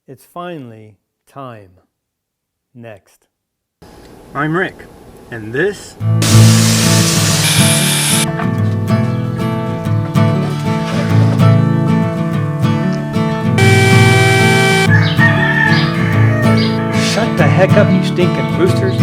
It's finally time. Next. I'm Rick, and this Shut the heck up, you stinking roosters.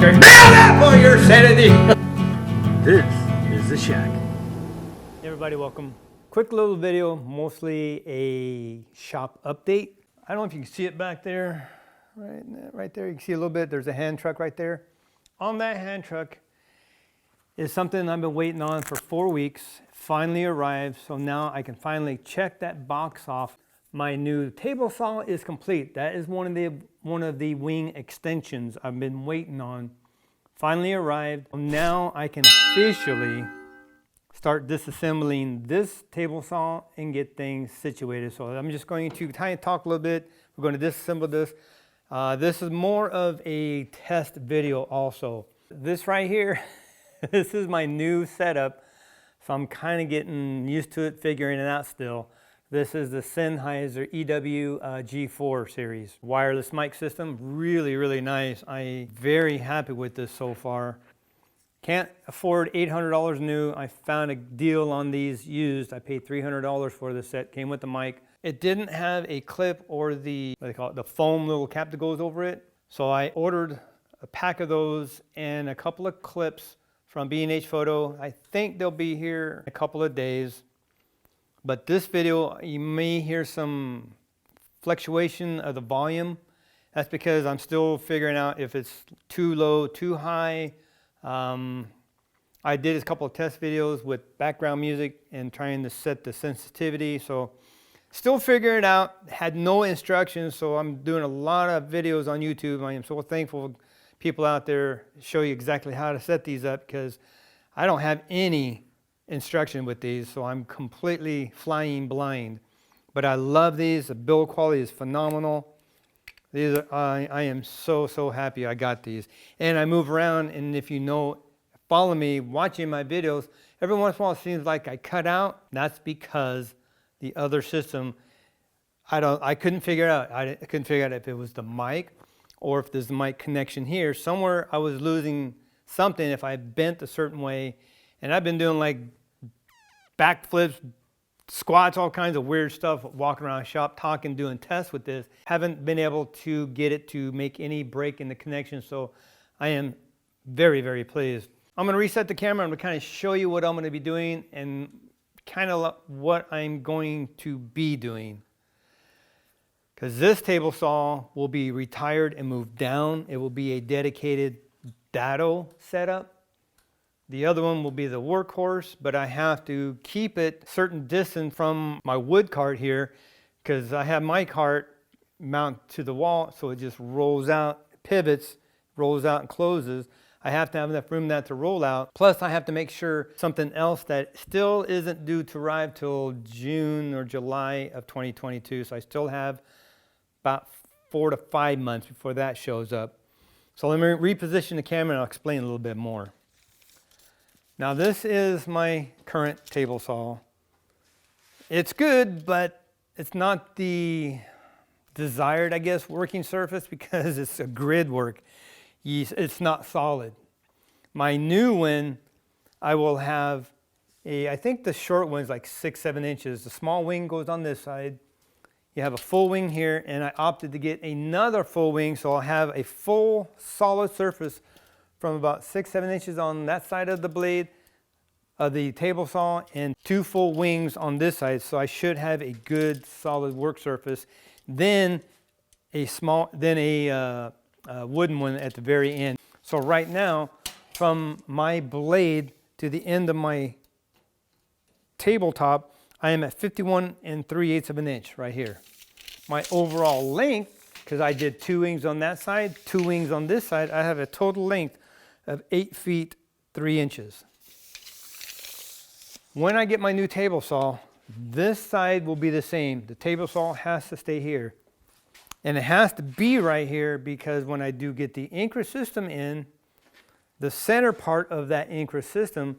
Nail that for your sanity. This is the shack. Hey everybody, welcome. Quick little video, mostly a shop update. I don't know if you can see it back there. Right there, you can see a little bit. There's a hand truck right there. On that hand truck is something I've been waiting on for 4 weeks. Finally arrived, so now I can finally check that box off. My new table saw is complete. That is one of the wing extensions I've been waiting on. Finally arrived. Now I can officially start disassembling this table saw and get things situated. So I'm just going to kind of talk a little bit. We're going to disassemble this. This is more of a test video also. This right here, this is my new setup. So I'm kind of getting used to it, figuring it out still. This is the Sennheiser EW G4 series. Wireless mic system, really nice. I'm very happy with this so far. Can't afford $800 new. I found a deal on these used. I paid $300 for this set, came with the mic. It didn't have a clip or the, what do they call it, the foam little cap that goes over it. So I ordered a pack of those and a couple of clips from B&H Photo. I think they'll be here in a couple of days. But this video, you may hear some fluctuation of the volume. That's because I'm still figuring out if it's too low, too high. I did a couple of test videos with background music and trying to set the sensitivity. So still figuring it out. Had no instructions, so I'm doing a lot of videos on YouTube. I am so thankful people out there show you exactly how to set these up, because I don't have any instruction with these, so I'm completely flying blind. But I love these. The build quality is phenomenal. These are, I am so happy I got these. And I move around, and if you know, follow me, watching my videos, every once in a while it seems like I cut out. That's because the other system, I couldn't figure it out. I couldn't figure out if it was the mic or if there's the mic connection here. Somewhere I was losing something if I bent a certain way. And I've been doing like backflips, squats, all kinds of weird stuff, walking around the shop, talking, doing tests with this. Haven't been able to get it to make any break in the connection, so I am very pleased. I'm going to reset the camera. I'm going to kind of show you what I'm going to be doing and kind of what I'm going to be doing. Because this table saw will be retired and moved down. It will be a dedicated dado setup. The other one will be the workhorse, but I have to keep it a certain distance from my wood cart here, because I have my cart mounted to the wall, so it just rolls out, pivots, rolls out and closes. I have to have enough room that to roll out. Plus I have to make sure something else that still isn't due to arrive till June or July of 2022. So I still have about 4 to 5 months before that shows up. So let me reposition the camera and I'll explain a little bit more. Now this is my current table saw. It's good, but it's not the desired, I guess, working surface, because it's a grid work. It's not solid. My new one, I will have I think the short one is like 6-7 inches. The small wing goes on this side. You have a full wing here, and I opted to get another full wing, so I'll have a full solid surface from about 6-7 inches on that side of the blade of the table saw, and 2 full wings on this side. So I should have a good solid work surface. Then a wooden one at the very end. So right now, from my blade to the end of my tabletop, I am at 51 3/8 of an inch right here. My overall length, because I did 2 wings on that side, 2 wings on this side, I have a total length of 8 feet 3 inches. When I get my new table saw, this side will be the same. The table saw has to stay here. And it has to be right here because when I do get the anchor system in, the center part of that anchor system,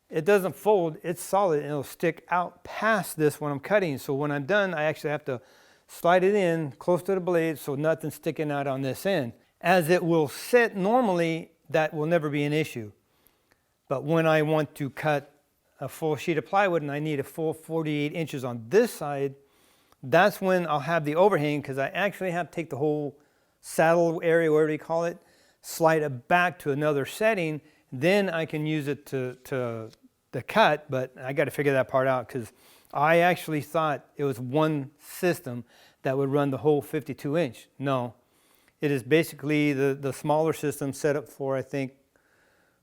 it doesn't fold, it's solid, and it'll stick out past this when I'm cutting. So when I'm done, I actually have to slide it in close to the blade so nothing's sticking out on this end. As it will sit normally, that will never be an issue. But when I want to cut a full sheet of plywood and I need a full 48 inches on this side, that's when I'll have the overhang, because I actually have to take the whole saddle area, whatever you call it, slide it back to another setting. Then I can use it to cut, but I got to figure that part out, because I actually thought it was one system that would run the whole 52 inch. No, it is basically the smaller system set up for, I think,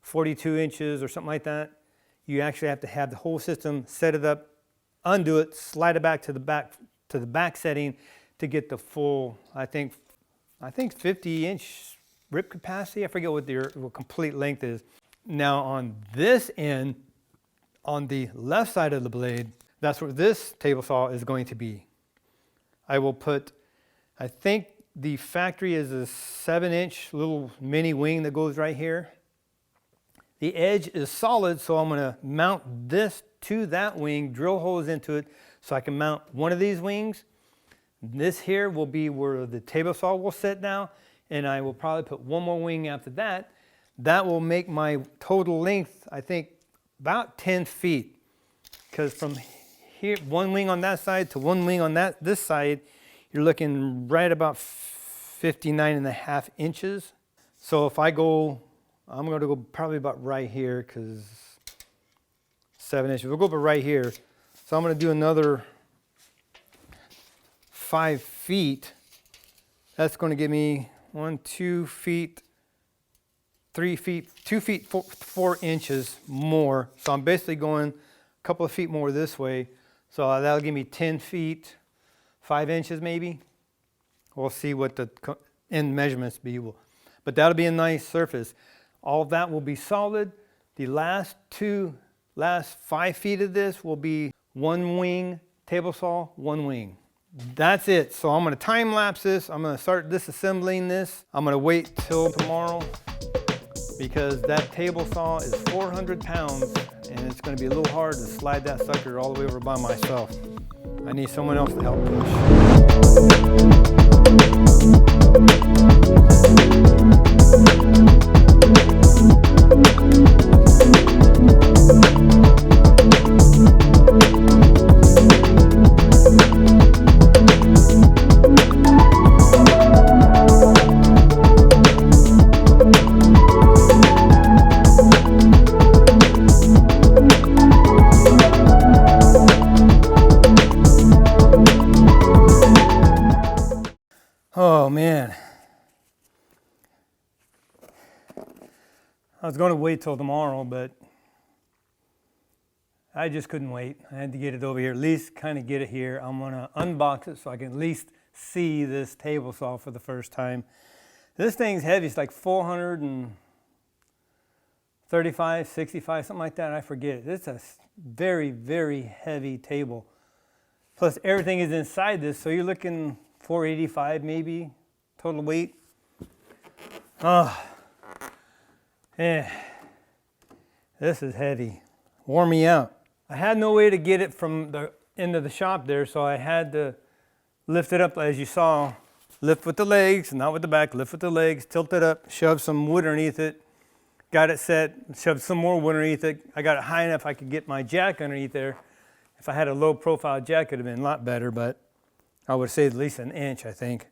42 inches or something like that. You actually have to have the whole system, set it up, undo it, slide it back to the back setting to get the full, I think 50 inch rip capacity. I forget what the complete length is. Now on this end, on the left side of the blade, that's where this table saw is going to be. I will put, I think the factory is a 7-inch little mini wing that goes right here. The edge is solid, so I'm gonna mount this to that wing, drill holes into it so I can mount one of these wings. This here will be where the table saw will sit now, and I will probably put one more wing after that. That will make my total length, I think, about 10 feet. Because from here, one wing on that side to one wing on this side, you're looking right about 59.5 inches. So if I go, I'm going to go probably about right here, because 7 inches. We'll go about right here. So I'm going to do another 5 feet. That's going to give me 1, 2 feet, 3 feet, 2 feet, 4 inches more. So I'm basically going a couple of feet more this way. So that'll give me 10 feet, 5 inches maybe. We'll see what the end measurements be. But that'll be a nice surface. All of that will be solid. The last 5 feet of this will be one wing table saw, one wing. That's it. So I'm going to time lapse this. I'm going to start disassembling this. I'm going to wait till tomorrow, because that table saw is 400 pounds and it's going to be a little hard to slide that sucker all the way over by myself. I need someone else to help Oh man, I was going to wait till tomorrow, but I just couldn't wait. I had to get it over here, at least kind of get it here. I'm going to unbox it so I can at least see this table saw for the first time. This thing's heavy. It's like 435, 65, something like that. I forget it. It's a very, very heavy table. Plus everything is inside this, so you're looking 485 maybe total weight. Oh, yeah, this is heavy. Wore me out. I had no way to get it from the end of the shop there, so I had to lift it up, as you saw. Lift with the legs, not with the back. Lift with the legs, tilt it up, shove some wood underneath it. Got it set, shoved some more wood underneath it. I got it high enough I could get my jack underneath there. If I had a low profile jack, it would have been a lot better, but I would say at least an inch, I think.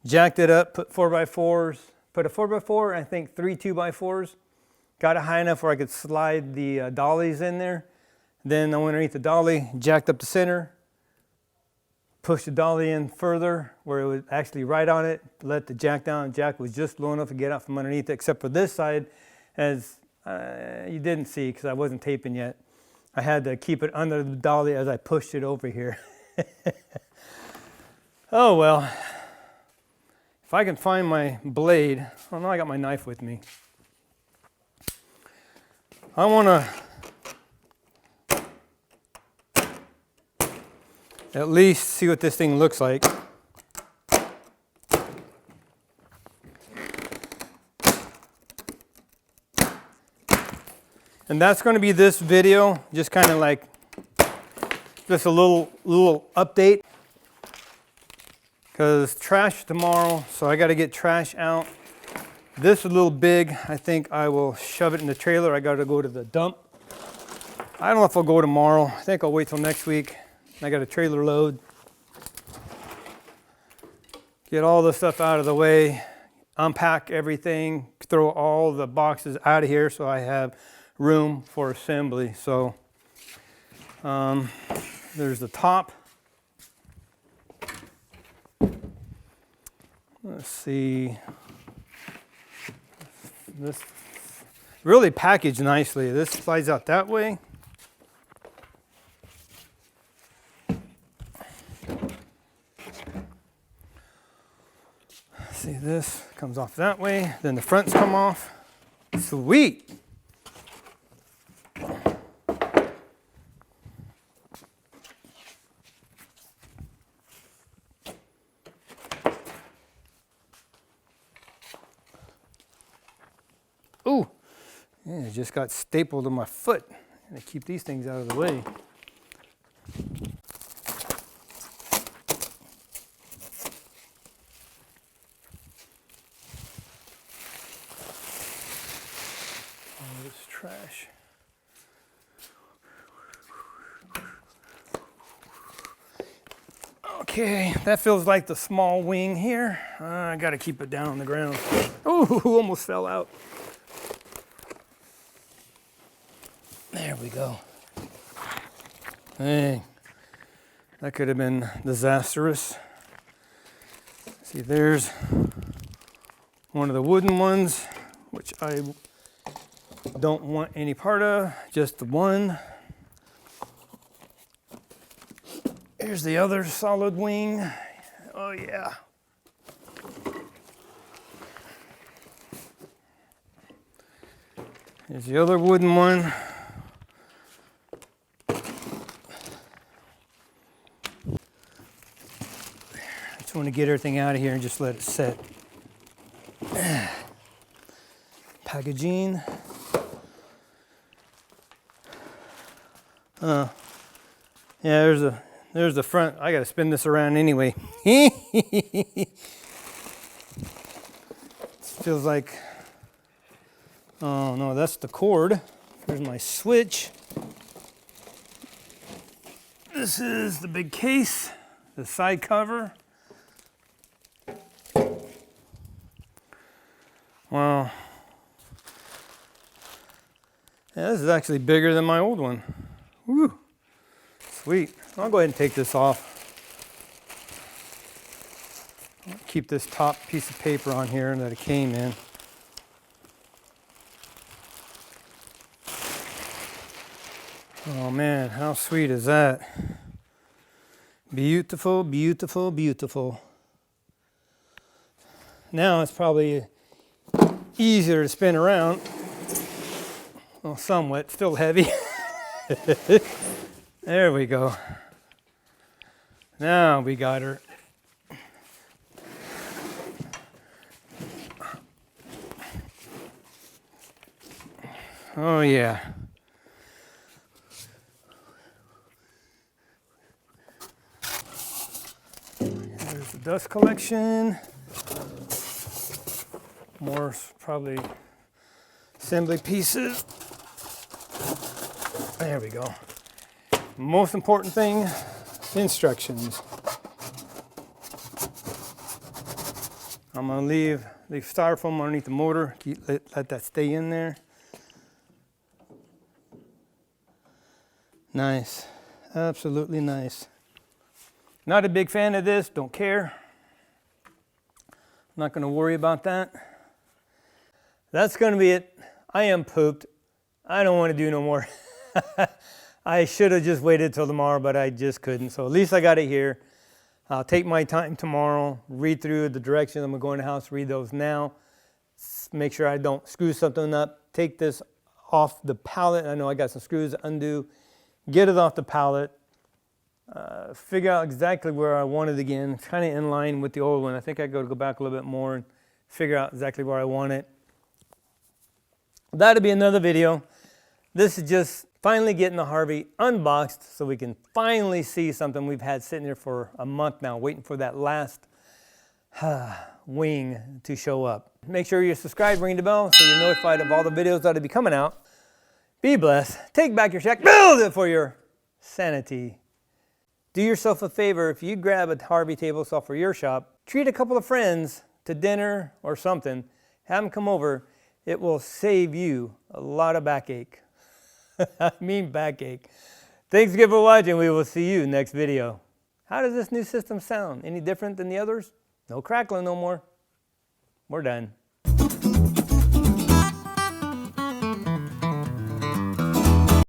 Jacked it up, put 4x4s, put a 4x4, I think 3 2x4s. Got it high enough where I could slide the dollies in there. Then I went underneath the dolly, jacked up the center, pushed the dolly in further where it was actually right on it, let the jack down. Jack was just low enough to get out from underneath it, except for this side, as you didn't see because I wasn't taping yet. I had to keep it under the dolly as I pushed it over here. Oh well, if I can find my blade, oh no, I got my knife with me. I want to at least see what this thing looks like. And that's going to be this video, just kind of like just a little update. Because trash tomorrow, so I got to get trash out. This is a little big. I think I will shove it in the trailer. I got to go to the dump. I don't know if I'll go tomorrow. I think I'll wait till next week. I got a trailer load. Get all the stuff out of the way. Unpack everything. Throw all the boxes out of here so I have room for assembly. So there's the top. Let's see. This really packaged nicely. This slides out that way. See, this comes off that way. Then the fronts come off. Sweet. Ooh, yeah, it just got stapled to my foot. I gotta keep these things out of the way. All this trash. Okay, that feels like the small wing here. I gotta keep it down on the ground. Oh, almost fell out. There we go. Hey, that could have been disastrous. See, there's one of the wooden ones, which I don't want any part of, just the one. Here's the other solid wing. Oh yeah. Here's the other wooden one. Just want to get everything out of here and just let it set. Packaging. Yeah, there's the front. I got to spin this around anyway. Feels like, oh no, that's the cord. Here's my switch. This is the big case, the side cover. Wow. Yeah, this is actually bigger than my old one. Woo. Sweet. I'll go ahead and take this off. I'll keep this top piece of paper on here that it came in. Oh man, how sweet is that? Beautiful, beautiful, beautiful. Now it's probably easier to spin around. Well, somewhat, still heavy. There we go. Now we got her. Oh yeah. There's the dust collection. More probably assembly pieces. There we go. Most important thing, instructions. I'm gonna leave the styrofoam underneath the motor. Let that stay in there. Nice, absolutely nice. Not a big fan of this, don't care. Not gonna worry about that. That's gonna be it. I am pooped. I don't wanna do no more. I should have just waited till tomorrow, but I just couldn't. So at least I got it here. I'll take my time tomorrow, read through the directions. I'm gonna go in the house, read those now. Make sure I don't screw something up. Take this off the pallet. I know I got some screws to undo. Get it off the pallet. Figure out exactly where I want it again. It's kind of in line with the old one. I think I got to go back a little bit more and figure out exactly where I want it. That'll be another video. This is just finally getting the Harvey unboxed so we can finally see something we've had sitting here for a month now, waiting for that last wing to show up. Make sure you're subscribed, ring the bell so you're notified of all the videos that'll be coming out. Be blessed. Take back your shack. Build it for your sanity. Do yourself a favor. If you grab a Harvey table saw for your shop, treat a couple of friends to dinner or something. Have them come over. It will save you a lot of backache. I mean backache. Thanks again for watching. We will see you next video. How does this new system sound? Any different than the others? No crackling no more. We're done.